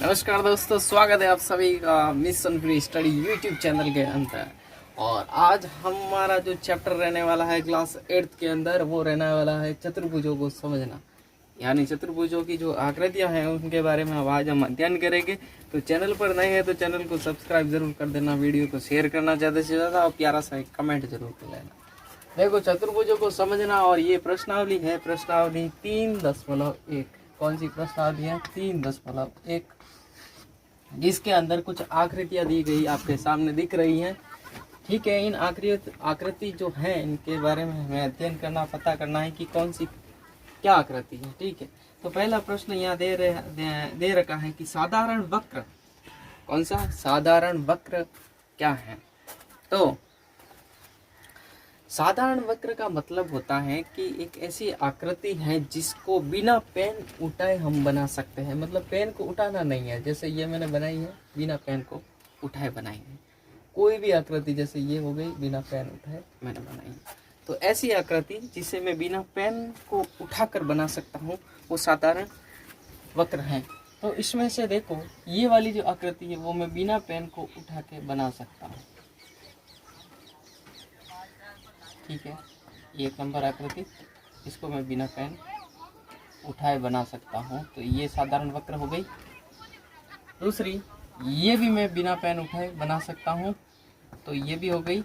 नमस्कार दोस्तों, स्वागत है आप सभी का mission free study YouTube channel के अंदर। और आज हमारा जो चैप्टर रहने वाला है क्लास 8 के अंदर, वो रहने वाला है चतुर्भुजों को समझना। यानी चतुर्भुजों की जो आकृतियां हैं उनके बारे में आज हम अध्ययन करेंगे। तो चैनल पर नए हैं तो चैनल को सब्सक्राइब जरूर कर देना, वीडियो को शेयर करना ज़्यादा से ज़्यादा और प्यारा सा एक कमेंट जरूर कर लेना। देखो, चतुर्भुजों को समझना। और ये प्रश्नावली है, प्रश्नावली 3.1। कौन सी प्रश्नावली है? 3.1, जिसके अंदर कुछ आकृतियां दी गई आपके सामने दिख रही हैं। ठीक है, इन आकृति जो है इनके बारे में हमें अध्ययन करना, पता करना है कि कौन सी क्या आकृति है। ठीक है, तो पहला प्रश्न यहाँ दे रखा है कि साधारण वक्र कौन सा? साधारण वक्र क्या है? तो साधारण वक्र का मतलब होता है कि एक ऐसी आकृति है जिसको बिना पेन उठाए हम बना सकते हैं। मतलब पेन को उठाना नहीं है, जैसे ये मैंने बनाई है, बिना पेन को उठाए बनाई है। कोई भी आकृति जैसे ये हो गई, बिना पेन उठाए मैंने बनाई है। तो ऐसी आकृति जिसे मैं बिना पेन को उठाकर बना सकता हूँ, वो साधारण वक्र है। तो इसमें से देखो, ये वाली जो आकृति है वो मैं बिना पेन को उठा के बना सकता हूँ। ठीक है, ये 1 नंबर आकृति, इसको मैं बिना पेन उठाए बना सकता हूँ, तो ये साधारण वक्र हो गई। दूसरी, ये भी मैं बिना पेन उठाए बना सकता हूँ, तो ये भी हो गई।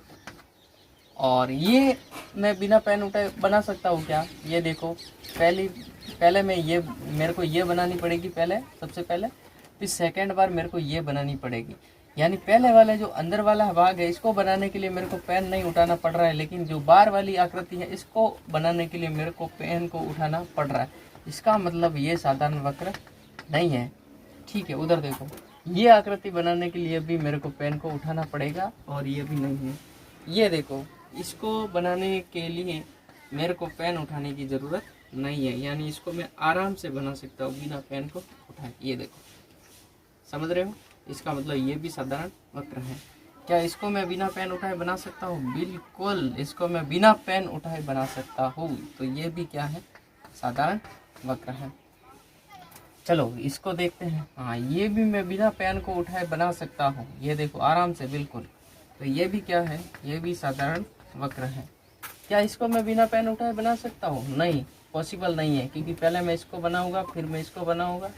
और ये मैं बिना पेन उठाए बना सकता हूँ क्या? ये देखो, पहले मैं ये, मेरे को ये बनानी पड़ेगी पहले, सबसे पहले, फिर सेकेंड बार मेरे को ये बनानी पड़ेगी। यानी पहले वाले जो अंदर वाला भाग है, इसको बनाने के लिए मेरे को पेन नहीं उठाना पड़ रहा है, लेकिन जो बाहर वाली आकृति है इसको बनाने के लिए मेरे को पेन को उठाना पड़ रहा है। इसका मतलब ये साधारण वक्र नहीं है। ठीक है, उधर देखो, ये आकृति बनाने के लिए भी मेरे को पेन को उठाना पड़ेगा और ये भी नहीं है। ये देखो, इसको बनाने के लिए मेरे को पेन उठाने की ज़रूरत नहीं है, यानी इसको मैं आराम से बना सकता हूँ बिना पेन को उठाए। ये देखो, समझ रहे हो? इसका मतलब ये भी साधारण वक्र है। क्या इसको मैं बिना पेन उठाए बना सकता हूँ? बिल्कुल, इसको मैं बिना पेन उठाए बना सकता हूँ। तो ये भी क्या है? साधारण वक्र है। चलो इसको देखते हैं। हाँ, ये भी मैं बिना पेन को उठाए बना सकता हूँ। ये देखो, आराम से, बिल्कुल। तो ये भी क्या है? ये भी साधारण वक्र है। क्या इसको मैं बिना पेन उठाए बना सकता हूँ? नहीं, पॉसिबल नहीं है, क्योंकि पहले मैं इसको बनाऊंगा, फिर मैं इसको बनाऊंगा,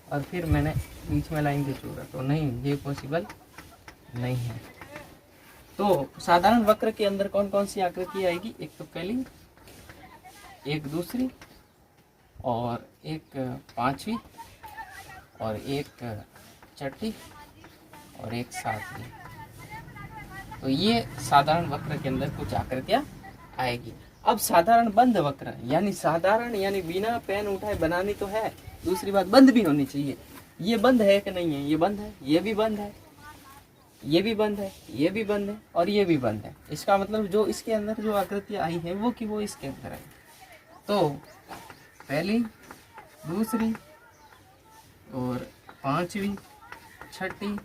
और फिर मैंने बीच में लाइन की जरूरत, तो नहीं, ये पॉसिबल नहीं है। तो साधारण वक्र के अंदर कौन कौन सी आकृति आएगी? एक तो पहली, एक दूसरी, और एक पांचवी, और एक छठी, और एक सातवीं। तो ये साधारण वक्र के अंदर कुछ आकृतियां आएगी। अब साधारण बंद वक्र, यानी साधारण यानी बिना पेन उठाए बनानी तो है, दूसरी बात बंद भी होनी चाहिए। ये बंद है कि नहीं है? ये बंद है, ये भी बंद है, ये भी बंद है, ये भी बंद है, और ये भी बंद है। इसका मतलब जो इसके अंदर जो आकृतियां आई है वो कि वो इसके अंदर आई। तो पहली, दूसरी, और पांचवी, छठी,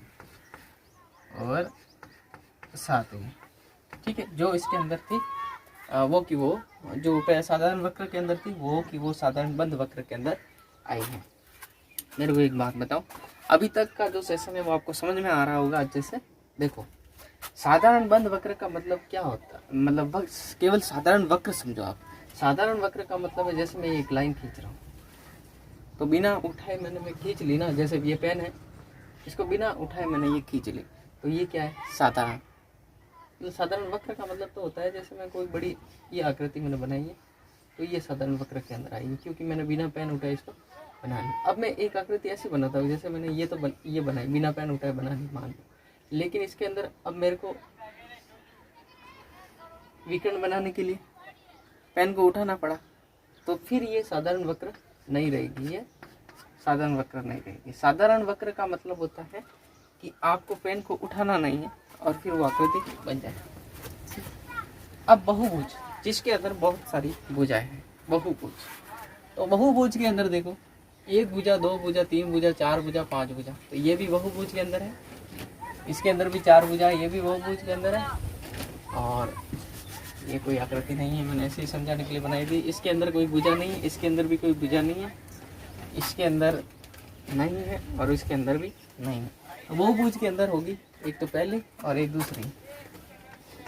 और सातवीं। ठीक है, जो इसके अंदर थी वो कि वो जो साधारण वक्र के अंदर थी, वो कि वो साधारण बंद वक्र के अंदर आई है। मेरे को एक बात बताओ, अभी तक का जो सेशन है वो आपको समझ में आ रहा होगा अच्छे से? देखो, साधारण बंद वक्र का मतलब क्या होता है? मतलब केवल साधारण वक्र समझो आप। साधारण वक्र का मतलब है, जैसे मैं एक लाइन खींच रहा हूँ, तो बिना उठाए मैं खींच ली ना, जैसे ये पेन है, इसको बिना उठाए मैंने ये खींच ली, तो ये क्या है? साधारण। तो साधारण वक्र का मतलब तो होता है, जैसे मैं कोई बड़ी ये आकृति मैंने बनाई है, तो ये साधारण वक्र के अंदर आई, क्योंकि मैंने बिना पेन उठाए इसको बना ली। अब मैं एक आकृति ऐसी बनाता हूँ, जैसे मैंने ये ये बनाई, बिना पेन उठाए बना ली, मान लो, लेकिन इसके अंदर अब मेरे को विकर्ण बनाने के लिए पेन को उठाना पड़ा, तो फिर ये साधारण वक्र नहीं रहेगी, ये साधारण वक्र नहीं रहेगी। साधारण वक्र का मतलब होता है कि आपको पेन को उठाना नहीं है और फिर वो आकृति बन जाए। अब बहुभुज, जिसके अंदर बहुत सारी भुजाएं हैं, बहुभुज। तो बहुभुज के अंदर देखो, 1 भुजा, 2 भुजा, 3 भुजा, 4 भुजा, 5 भुजा, तो ये भी बहुभुज के अंदर है। इसके अंदर भी 4 भुजा, ये भी बहुभुज के अंदर है। और ये कोई आकृति नहीं है, मैंने ऐसे ही समझाने के लिए बनाई थी। इसके अंदर कोई भुजा नहीं है, इसके अंदर भी कोई भुजा नहीं है, इसके अंदर नहीं है और उसके अंदर भी नहीं है। तो बहुभुज के अंदर होगी एक तो पहली और एक दूसरी,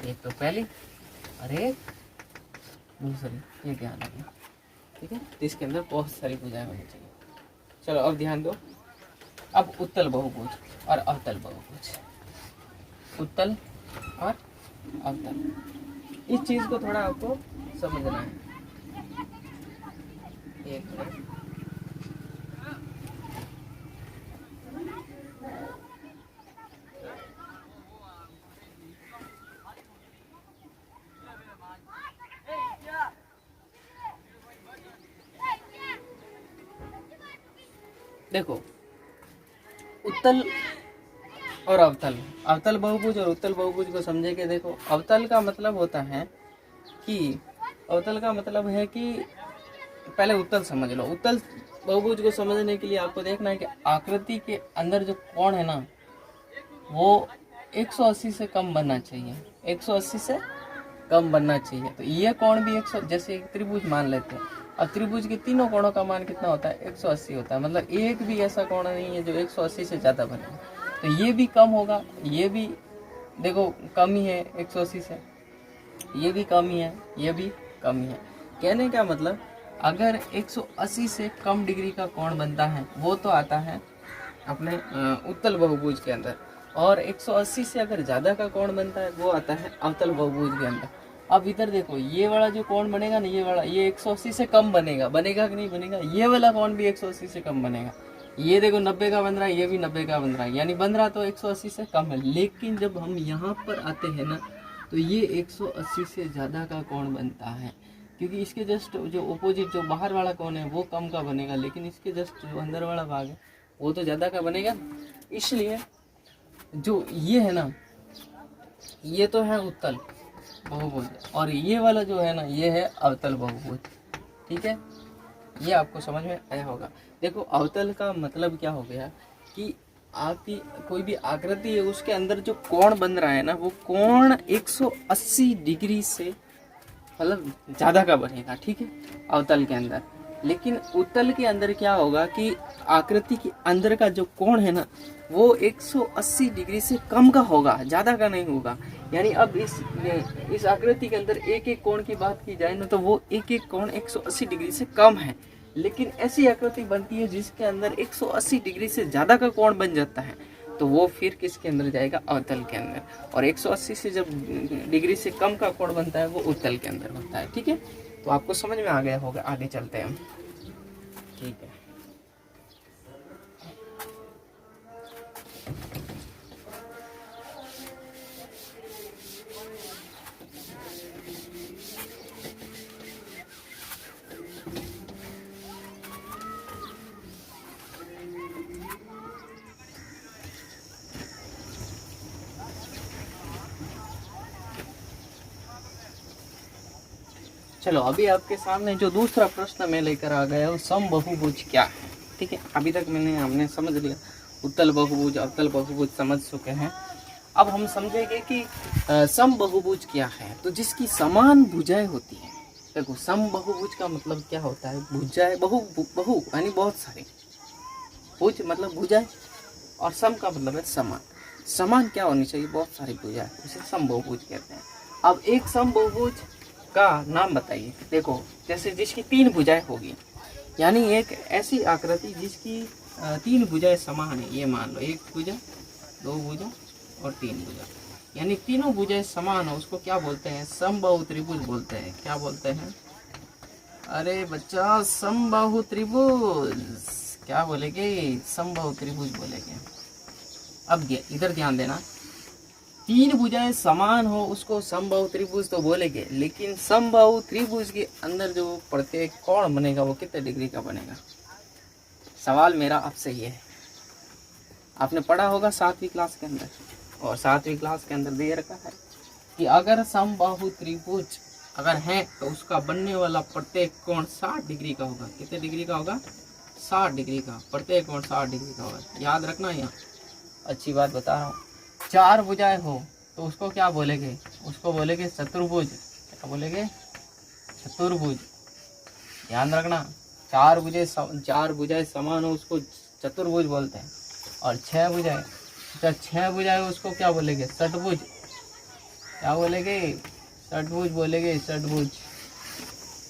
एक तो पहली और एक दूसरी, ये ध्यान रखना, ठीक है। तो इसके अंदर बहुत सारी भुजाएं होनी चाहिए। चलो अब ध्यान दो, अब उत्तल बहुभुज और अवतल बहुभुज, उत्तल और अवतल, इस चीज को थोड़ा आपको समझना है। एक मिनट, देखो उत्तल और अवतल, अवतल बहुभुज और उत्तल बहुभुज को समझेंगे। देखो अवतल का मतलब होता है कि, अवतल का मतलब है कि, पहले उत्तल समझ लो। उत्तल बहुभुज को समझने के लिए आपको देखना है कि आकृति के अंदर जो कोण है ना, वो 180 से कम बनना चाहिए, 180 से कम बनना चाहिए। तो ये कोण भी 100, जैसे एक त्रिभुज मान लेते हैं, अब त्रिभुज के तीनों कोणों का मान कितना होता है, 180 होता है। मतलब एक भी ऐसा कोण नहीं है जो 180 से ज़्यादा बने। तो ये भी कम होगा, ये भी देखो कम ही है 180 से, ये भी कम ही है, ये भी कम ही है। कहने का मतलब अगर 180 से कम डिग्री का कोण बनता है वो तो आता है अपने उत्तल बहुभुज के अंदर, और 180 से अगर ज़्यादा का कोण बनता है वो आता है अवतल बहुभुज के अंदर। अब इधर देखो, ये वाला जो कोण बनेगा ना, ये वाला, ये 180 से कम बनेगा, बनेगा कि नहीं बनेगा? ये वाला कोण भी 180 से कम बनेगा। ये देखो 90 का बन रहा है, ये भी 90 का बन रहा है, यानी बन रहा तो 180 से कम है। लेकिन जब हम यहाँ पर आते हैं ना, तो ये 180 से ज़्यादा का कोण बनता है, क्योंकि इसके जस्ट जो ऑपोजिट, जो बाहर वाला कोण है वो कम का बनेगा, लेकिन इसके जस्ट जो अंदर वाला भाग है वो तो ज़्यादा का बनेगा। इसलिए जो ये है ना, ये तो है उत्तल बहुभुज, और ये वाला जो है ना, ये है अवतल बहुभुज, ठीक है। ये आपको समझ में आया होगा। देखो अवतल का मतलब क्या हो गया कि आपकी कोई भी आकृति है, उसके अंदर जो कोण बन रहा है ना, वो कोण 180 डिग्री से मतलब ज़्यादा का बनेगा, ठीक है, अवतल के अंदर। लेकिन उत्तल के अंदर क्या होगा कि आकृति के अंदर का जो कोण है ना, वो 180 डिग्री से कम का होगा, ज़्यादा का नहीं होगा। यानी अब इस आकृति के अंदर एक एक कोण की बात की जाए ना, तो वो एक एक कोण 180 डिग्री से कम है। लेकिन ऐसी आकृति बनती है जिसके अंदर 180 डिग्री से ज़्यादा का कोण बन जाता है, तो वो फिर किसके अंदर जाएगा, अवतल के अंदर। और 180 से जब डिग्री से कम का कोण बनता है वो उत्तल के अंदर बनता है, ठीक है। तो आपको समझ में आ गया होगा, आगे चलते हैं हम, ठीक है। चलो अभी आपके सामने जो दूसरा प्रश्न मैं लेकर आ गया हूँ, समबहुभुज क्या है, ठीक है। अभी तक हमने समझ लिया उत्तल बहुभुज, अवतल बहुभुज समझ चुके हैं। अब हम समझेंगे कि समबहुभुज क्या है। तो जिसकी समान भुजाएं होती हैं। देखो समबहुभुज का मतलब क्या होता है, भुजाएं बहु यानी बहुत सारी, भुज मतलब भुजाएं, और सम का मतलब है समान। समान क्या होनी चाहिए, बहुत सारी भुजाएं, उसे समबहुभुज कहते हैं। अब एक समबहुभुज का नाम बताइए। देखो जैसे जिसकी 3 भुजाएं होगी, यानी एक ऐसी आकृति जिसकी 3 भुजाएं समान है, ये मान लो, एक भुजा, 2 भुजा और 3 भुजा, यानी तीनों भुजाएं समान हो, उसको क्या बोलते हैं, समबाहु त्रिभुज बोलते हैं। क्या बोलते हैं, अरे बच्चा समबाहु त्रिभुज, क्या बोलेंगे, समबाहु त्रिभुज बोलेंगे। अब इधर ध्यान देना, 3 भुजाएं समान हो उसको समबाहु त्रिभुज तो बोलेंगे, लेकिन समबाहु त्रिभुज के अंदर जो प्रत्येक कोण बनेगा वो कितने डिग्री का बनेगा। सवाल मेरा आपसे ये है, आपने पढ़ा होगा 7वीं क्लास के अंदर, और 7वीं क्लास के अंदर दे रखा है कि अगर समबाहु त्रिभुज अगर है तो उसका बनने वाला प्रत्येक कोण 60 डिग्री का होगा। कितने डिग्री का होगा, 60 डिग्री का, प्रत्येक कोण 60 डिग्री का होगा। याद रखना, यहाँ अच्छी बात बता रहा हूँ। 4 भुजाएं हो तो उसको क्या बोलेंगे, उसको बोलेंगे चतुर्भुज। क्या बोलेंगे, चतुर्भुज। ध्यान रखना, 4 भुजाएं समान हो उसको चतुर्भुज बोलते हैं। और 6 भुजा है, जब 6 भुजा है उसको क्या बोलेंगे? षटभुज। क्या बोलेंगे? षटभुज बोलेंगे, षटभुज।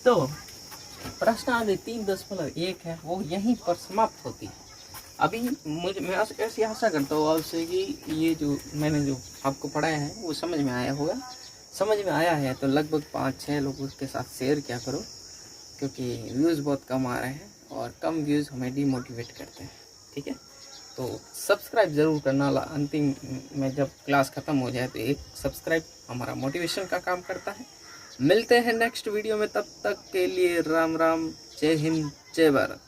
तो प्रश्न आदि 3.1 है वो यहीं पर समाप्त होती है। अभी मैं ऐसी आशा करता हूँ आपसे कि ये जो मैंने जो आपको पढ़ाया है वो समझ में आया होगा। समझ में आया है तो लगभग 5-6 लोगों के साथ शेयर किया करो, क्योंकि व्यूज़ बहुत कम आ रहे हैं और कम व्यूज़ हमें डिमोटिवेट करते हैं। ठीक है, तो सब्सक्राइब ज़रूर करना। अंतिम में जब क्लास ख़त्म हो जाए तो एक सब्सक्राइब हमारा मोटिवेशन का काम करता है। मिलते हैं नेक्स्ट वीडियो में, तब तक के लिए राम राम, जय हिंद, जय भारत।